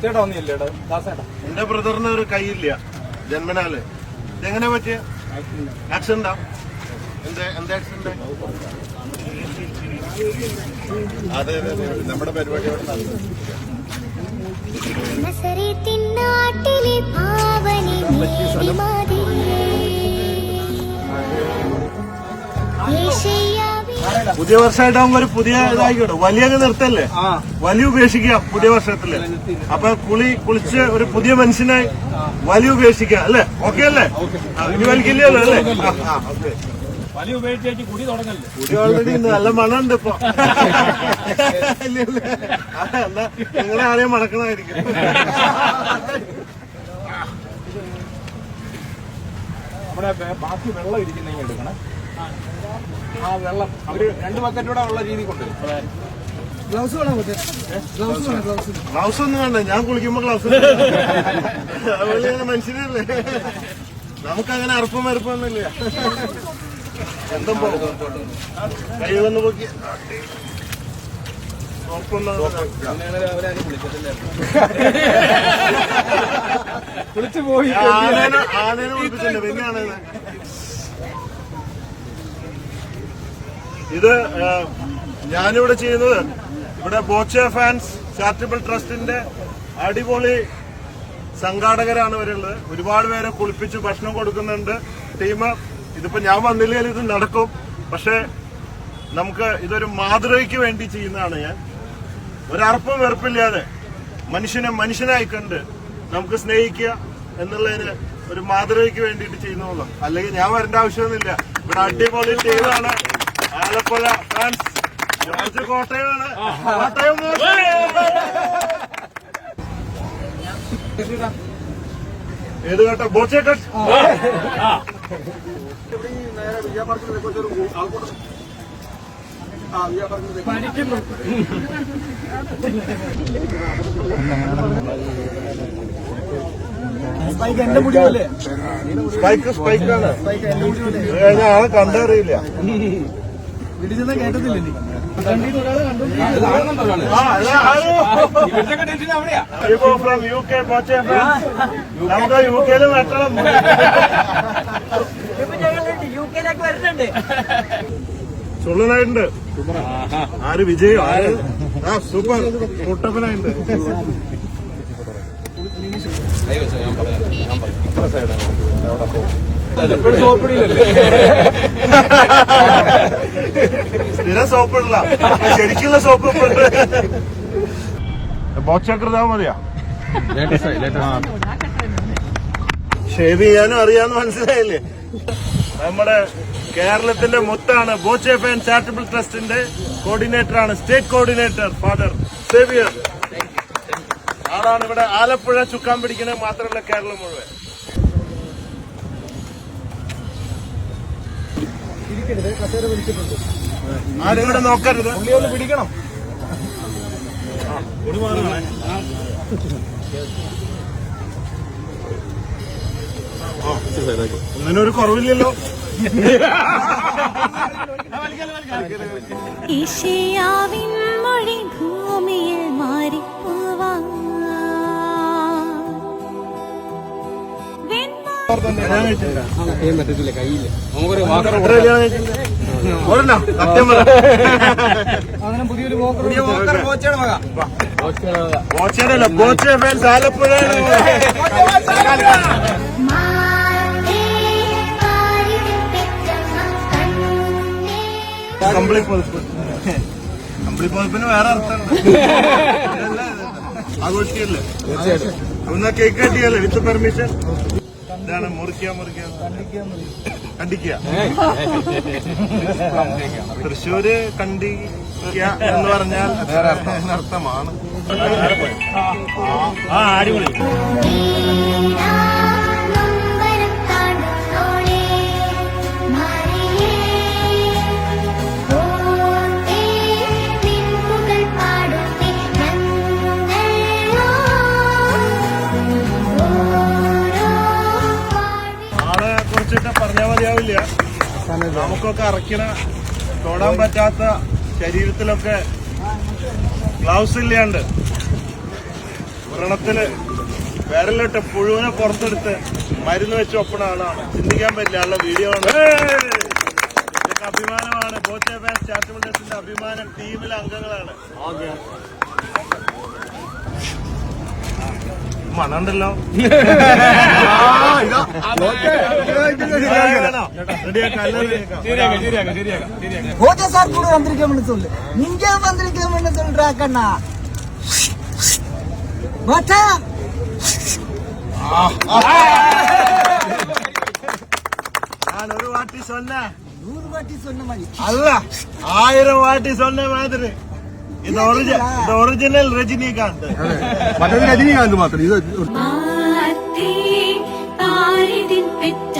ചേട്ടാ ഒന്നില്ലേ ദാസേട്ടാ? എന്റെ ബ്രദറിന് ഒരു കൈയില്ല ജന്മനാല്. ഇതെങ്ങനെ പറ്റിയ ആക്സിഡന്റാ? എന്താ ആക്സിഡന്റ്? അതെ നമ്മുടെ പരിപാടിയോട് പുതിയ വർഷമായിട്ടാകുമ്പോ ഒരു പുതിയ ഇതായിക്കോട്ടെ. വലിയൊക്കെ നിർത്തല്ലേ, വലിയ ഉപേക്ഷിക്കാം പുതിയ വർഷത്തില്. അപ്പൊ കുളിച്ച് ഒരു പുതിയ മനുഷ്യനായി വലിയ ഉപേക്ഷിക്കാം അല്ലേ? ഓക്കെ അല്ലേ? ഇനി വലിക്കില്ലല്ലോ അല്ലേ? വലിയ ഉപേക്ഷിച്ച് കുടി തുടങ്ങല്ലേ? കുടി ഓൾറെഡി നല്ല മണമുണ്ട് ഇപ്പൊ. എന്നാ നിങ്ങളെ ആരെയും മണക്കണമായിരിക്കും. നമ്മുടെ ബാക്കി വെള്ളം ഇരിക്കുന്നെങ്കിൽ എടുക്കണം. ആ വെള്ളം അവര് 2 ബക്കറ്റൂടെ ഉള്ള രീതി കൊണ്ടുവരും. ഗ്ലൗസ് ഒന്നും വേണ്ട, ഞാൻ കുളിക്കുമ്പോ ഗ്ലൗസ്. അതുപോലെ മനുഷ്യനല്ലേ, നമുക്കങ്ങനെ അറുപ്പം മറുപ്പൊന്നുമില്ല. എന്തും പോകും കൈ വന്ന് പോക്കി കുളിച്ചു പോയി. ആനേനെ കുളിപ്പിച്ചിട്ടുണ്ട്. പിന്നെയാണ് ഇത് ഞാനിവിടെ ചെയ്യുന്നത്. ഇവിടെ ബോച്ചെ ഫാൻസ് ചാരിറ്റബിൾ ട്രസ്റ്റിന്റെ അടിപൊളി സംഘാടകരാണ് ഇവരുള്ളത്. ഒരുപാട് പേരെ കുളിപ്പിച്ച് ഭക്ഷണം കൊടുക്കുന്നുണ്ട് ടീം. ഇതിപ്പോ ഞാൻ വന്നില്ലെങ്കിൽ ഇത് നടക്കും. പക്ഷെ നമുക്ക് ഇതൊരു മാതൃകയ്ക്ക് വേണ്ടി ചെയ്യുന്നതാണ്. ഞാൻ ഒരർപ്പം വെറുപ്പില്ലാതെ മനുഷ്യനെ മനുഷ്യനായി കണ്ട് നമുക്ക് സ്നേഹിക്കുക എന്നുള്ളതിന് ഒരു മാതൃകയ്ക്ക് വേണ്ടിയിട്ട് ചെയ്യുന്നതാണ്. അല്ലെങ്കിൽ ഞാൻ വരേണ്ട ആവശ്യമൊന്നുമില്ല. ഇവിടെ അടിപൊളി ടീമാണ്. ആലപ്പുഴ ഫാൻസ്. കുറച്ച് കോട്ടയമാണ്. കോട്ടയം ഏത് കേട്ടോ? ബോച്ചേക്കട്ട്. സ്പൈക്കാണ്. ആളെ കണ്ടറിയില്ല. കേട്ടതില്ലേ? From UK Boche fans. നമുക്ക് UK വെട്ടണം. ചുള്ളനായിട്ടുണ്ട്. ആര് വിജയോ? സൂപ്പർ കുട്ടപ്പനായിട്ടുണ്ട്. സ്ഥിരം സോപ്പിടില്ല, ശരിക്കുള്ള സോപ്പ്. ബോച്ചകൃതാ മതിയാ ഷേവ് ചെയ്യാനും അറിയാന്ന് മനസ്സിലായില്ലേ? നമ്മുടെ കേരളത്തിന്റെ മൊത്താണ് ബോച്ചെ ഫാൻ ചാരിറ്റബിൾ ട്രസ്റ്റിന്റെ കോർഡിനേറ്ററാണ്. State coordinator father Xavier. ആളാണ് ഇവിടെ ആലപ്പുഴ ചുക്കാൻ പിടിക്കുന്നത്. മാത്രമല്ല കേരളം മുഴുവൻ. ആരും ഇവിടെ നോക്കരുത്. പിടിക്കണം. ഒന്നിനൊരു കുറവില്ലല്ലോ. ഈശയാവിൻ മൊഴി ഭൂമിയിൽ മാറിപ്പോവാ. പറ്റത്തില്ല, കയ്യില്ല. പുതിയൊരു ബോച്ചയുടെ ബോച്ചെ ഫാൻസ് ആലപ്പുഴ. കമ്പിളി പൊതുപ്പിന് വേറെ അർത്ഥമുണ്ട്. ആഘോഷിക്കല്ലേ? എന്നാ കേക്ക് കട്ടിയല്ലേ വിത്ത് പെർമിഷൻ? ഇതാണ് മുറിക്കുക കണ്ടിക്കുക. തൃശ്ശൂര് കണ്ടിക്കുക എന്ന് പറഞ്ഞാൽ അർത്ഥമാണ്. അടിപൊളി. പറഞ്ഞാൽ മതിയാവില്ല. നമുക്കൊക്കെ അറക്കണ തൊടാൻ പറ്റാത്ത ശരീരത്തിലൊക്കെ ഗ്ലൗസ് ഇല്ലാണ്ട് വ്രണത്തില് വിരലിട്ട് പുഴുവിനെ പുറത്തെടുത്ത് മരുന്ന് വെച്ച് ഒപ്പണ ആളാണ്. ചിന്തിക്കാൻ പറ്റില്ല ആളുടെ വീഡിയോ ആണ്. ഇതൊക്കെ അഭിമാനമാണ്. ബോച്ചെ ഫാൻസ് ചാരിറ്റബിൾ ട്രസ്റ്റിന്റെ അഭിമാനം. ടീമിലെ അംഗങ്ങളാണ്. മണുണ്ടല്ലോ. ஓகே சார் கூட வந்திருக்கேன்னு சொல்லு. நீங்க வந்திருக்கேன்னு சொல்றாக்கண்ணா. வாட்டா நான் ஒரு வாட்டி சொன்னேன், 100 வாட்டி சொன்ன மாதிரி. அல்ல 1000 வாட்டி சொன்ன மாதிரி. ഇത് ഒറിജിനൽ രജനീകാന്ത്. മാറ്റി താരിതിൻ പെറ്റ